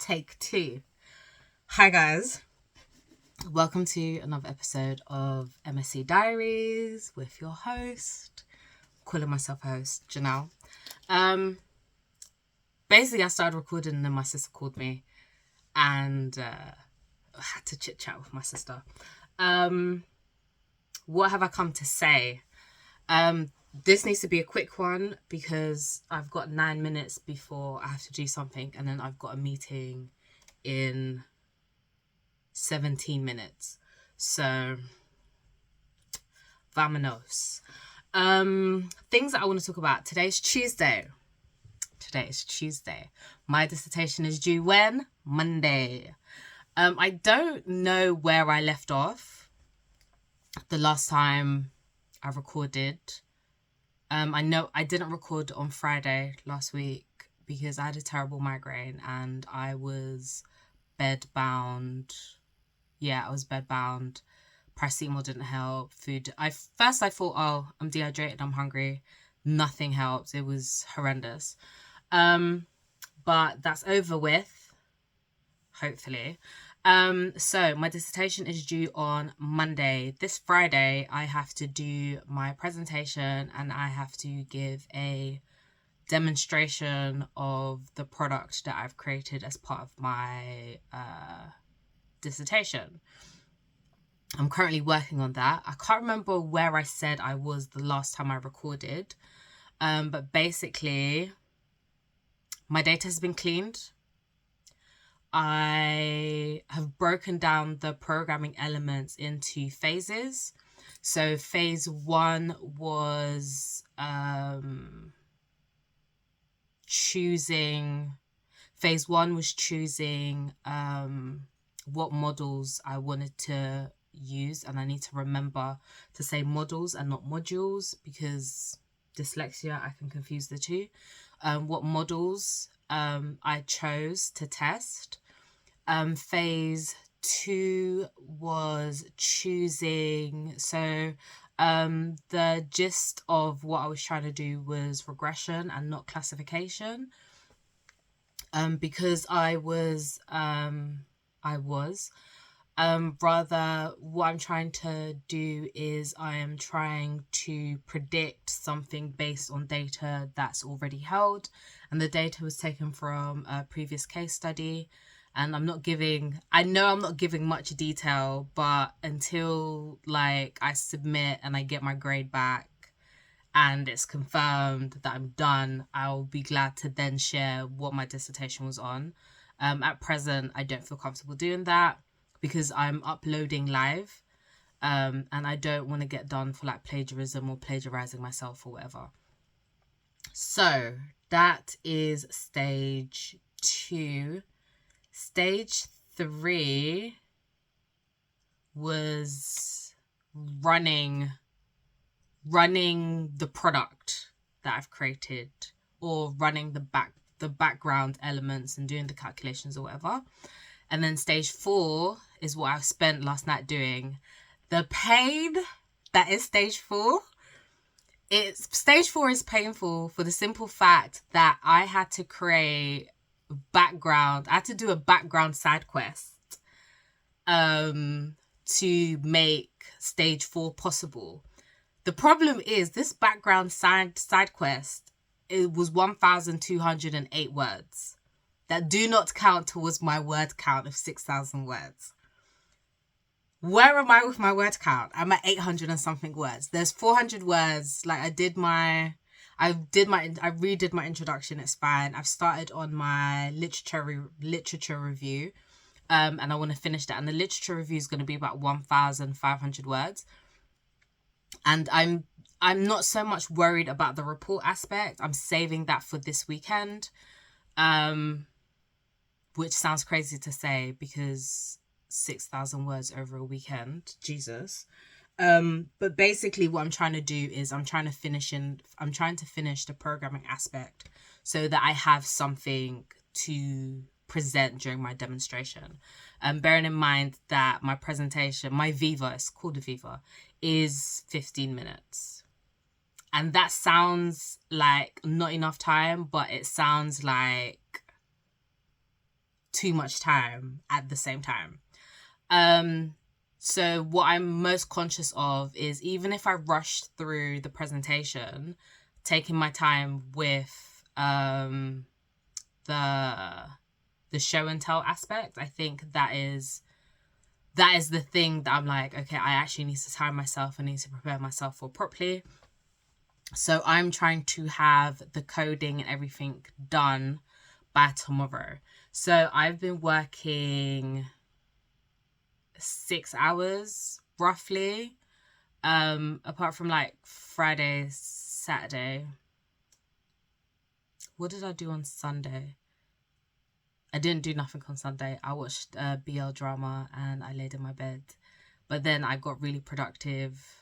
Take two. Hi guys, welcome to another episode of MSc Diaries with your host, calling myself host, Janelle. Basically I started recording and then my sister called me and I had to chit chat with my sister. What have I come to say? This needs to be a quick one because I've got 9 minutes before I have to do something, and then I've got a meeting in 17 minutes. So, vamonos. Things that I want to talk about. Today's Tuesday. My dissertation is due when? Monday. I don't know where I left off the last time I recorded. I know I didn't record on Friday last week because I had a terrible migraine and I was bedbound. I was bedbound. Paracetamol didn't help. I thought, oh, I'm dehydrated, I'm hungry. Nothing helped. It was horrendous. But that's over with, hopefully. So my dissertation is due on Monday. This Friday, I have to do my presentation and I have to give a demonstration of the product that I've created as part of my dissertation. I'm currently working on that. I can't remember where I said I was the last time I recorded, but basically my data has been cleaned. I have broken down the programming elements into phases. So phase one was choosing what models I wanted to use, and I need to remember to say models and not modules because dyslexia, I can confuse the two. What models I chose to test. Phase two was choosing. So the gist of what I was trying to do was regression and not classification. Because rather what I'm trying to do is I am trying to predict something based on data that's already held, and the data was taken from a previous case study. And I'm not giving much detail, but until I submit and I get my grade back and it's confirmed that I'm done, I'll be glad to then share what my dissertation was on. At present, I don't feel comfortable doing that because I'm uploading live, and I don't want to get done for plagiarism or plagiarizing myself or whatever. So that is stage 2. Stage 3 was running the product that I've created, or running the background elements and doing the calculations or whatever. And then stage 4 is what I spent last night doing. The pain that is stage 4. Stage 4 is painful for the simple fact that I had to create background. I had to do a background side quest to make stage 4 possible. The problem is this background side quest, it was 1,208 words that do not count towards my word count of 6,000 words. Where am I with my word count? I'm at 800 and something words. There's 400 words. I redid my introduction. It's fine. I've started on my literature review, and I want to finish that. And the literature review is going to be about 1,500 words. And I'm not so much worried about the report aspect. I'm saving that for this weekend, which sounds crazy to say because 6,000 words over a weekend, Jesus. But basically what I'm trying to do is I'm trying to finish the programming aspect so that I have something to present during my demonstration. Bearing in mind that my presentation, my Viva, it's called a Viva, is 15 minutes. And that sounds like not enough time, but it sounds like too much time at the same time. So what I'm most conscious of is, even if I rush through the presentation, taking my time with the show and tell aspect. I think that is the thing that I'm like, okay, I actually need to time myself. I need to prepare myself for properly. So I'm trying to have the coding and everything done by tomorrow. So I've been working 6 hours roughly, apart from like Friday, Saturday. What did I do on Sunday? I didn't do nothing on Sunday. I watched a BL drama and I laid in my bed. But then I got really productive.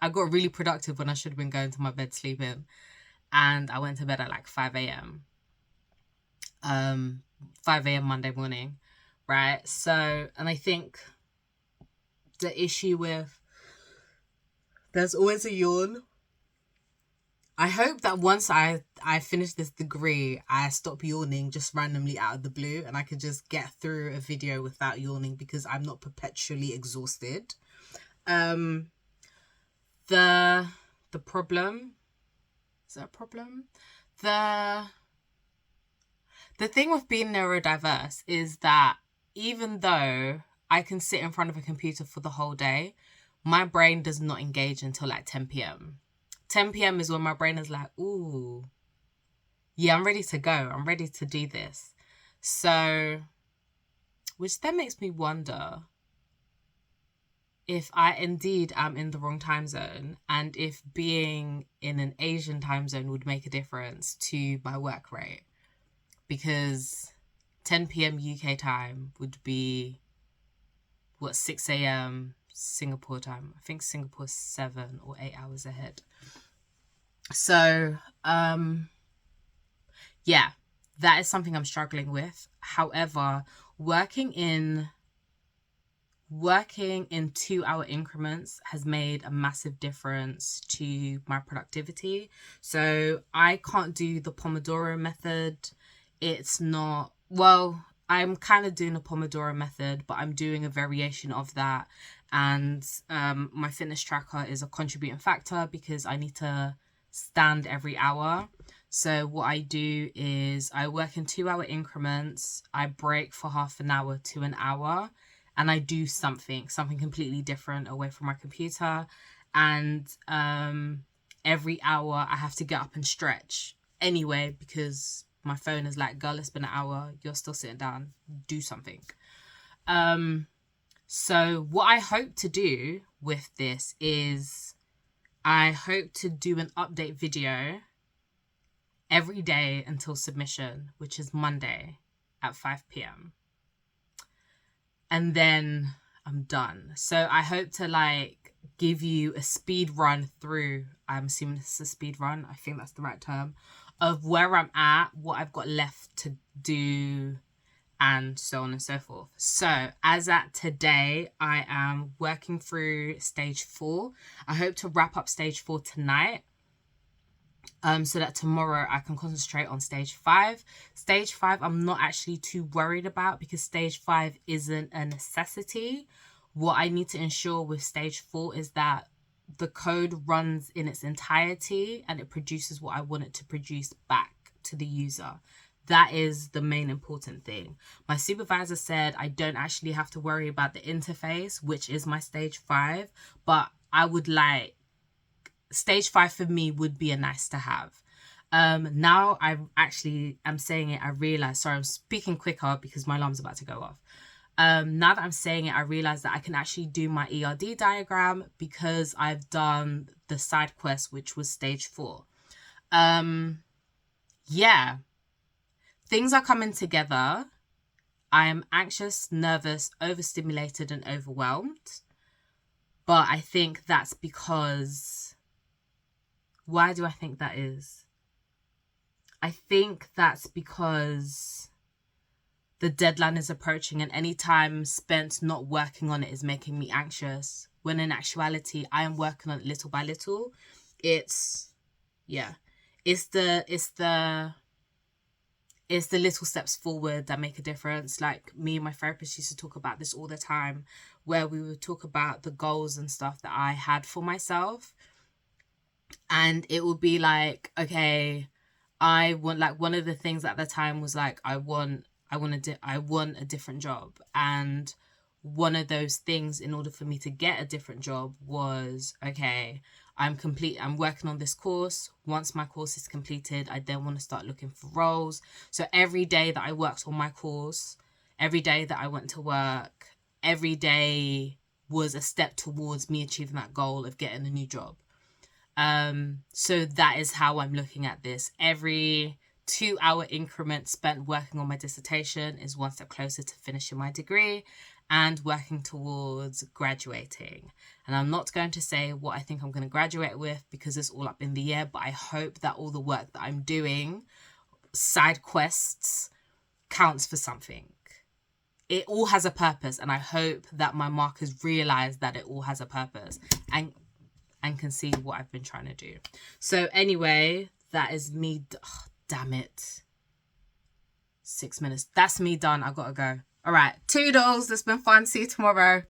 I got really productive when I should have been going to my bed sleeping. And I went to bed at like 5 a.m. 5 a.m. Monday morning, right? So, and I think the issue with, there's always a yawn. I hope that once I finish this degree, I stop yawning just randomly out of the blue and I can just get through a video without yawning, because I'm not perpetually exhausted. The problem, is that a problem? The thing with being neurodiverse is that even though I can sit in front of a computer for the whole day, my brain does not engage until like 10 p.m. 10 p.m. is when my brain is like, ooh, yeah, I'm ready to go. I'm ready to do this. So, which then makes me wonder if I indeed am in the wrong time zone, and if being in an Asian time zone would make a difference to my work rate. Because 10 p.m. UK time would be, 6 a.m. Singapore time. I think Singapore's 7 or 8 hours ahead. So, yeah, that is something I'm struggling with. However, working in 2-hour increments has made a massive difference to my productivity. So I can't do the Pomodoro method. It's not, well, I'm kind of doing a Pomodoro method, but I'm doing a variation of that. And my fitness tracker is a contributing factor because I need to stand every hour. So what I do is I work in 2-hour increments. I break for half an hour to an hour, and I do something completely different away from my computer. And every hour I have to get up and stretch anyway, because my phone is like, girl, it's been an hour, you're still sitting down, do something. So what I hope to do with this is I hope to do an update video every day until submission, which is Monday at 5 p.m. And then I'm done. So I hope to like give you a speed run through, I'm assuming this is a speed run, I think that's the right term, of where I'm at, what I've got left to do, and so on and so forth. So as at today, I am working through stage 4. I hope to wrap up stage 4 tonight, so that tomorrow I can concentrate on stage 5. Stage 5 I'm not actually too worried about, because stage 5 isn't a necessity. What I need to ensure with stage 4 is that the code runs in its entirety and it produces what I want it to produce back to the user. That is the main important thing. My supervisor said I don't actually have to worry about the interface, which is my stage 5, but I would like, stage 5 for me would be a nice to have. Now I'm saying it, I realize, sorry, I'm speaking quicker because my alarm's about to go off. Now that I'm saying it, I realize that I can actually do my ERD diagram because I've done the side quest, which was stage 4. Yeah, things are coming together. I am anxious, nervous, overstimulated, and overwhelmed. But I think that's because, why do I think that is? I think that's because the deadline is approaching, and any time spent not working on it is making me anxious, when in actuality I am working on it little by little. It's the it's the little steps forward that make a difference. Like me and my therapist used to talk about this all the time, where we would talk about the goals and stuff that I had for myself. And it would be like, okay, I want, like, one of the things at the time was like, I want a different job. And one of those things, in order for me to get a different job, was, okay, I'm working on this course. Once my course is completed, I then want to start looking for roles. So every day that I worked on my course, every day that I went to work, every day was a step towards me achieving that goal of getting a new job. So that is how I'm looking at this. Every 2-hour increment spent working on my dissertation is one step closer to finishing my degree and working towards graduating. And I'm not going to say what I think I'm going to graduate with, because it's all up in the air, but I hope that all the work that I'm doing, side quests, counts for something. It all has a purpose, and I hope that my markers realize that it all has a purpose and can see what I've been trying to do. So anyway, that is me. Oh, damn it. 6 minutes. That's me done. I gotta go. All right. Toodles. It's been fun. See you tomorrow.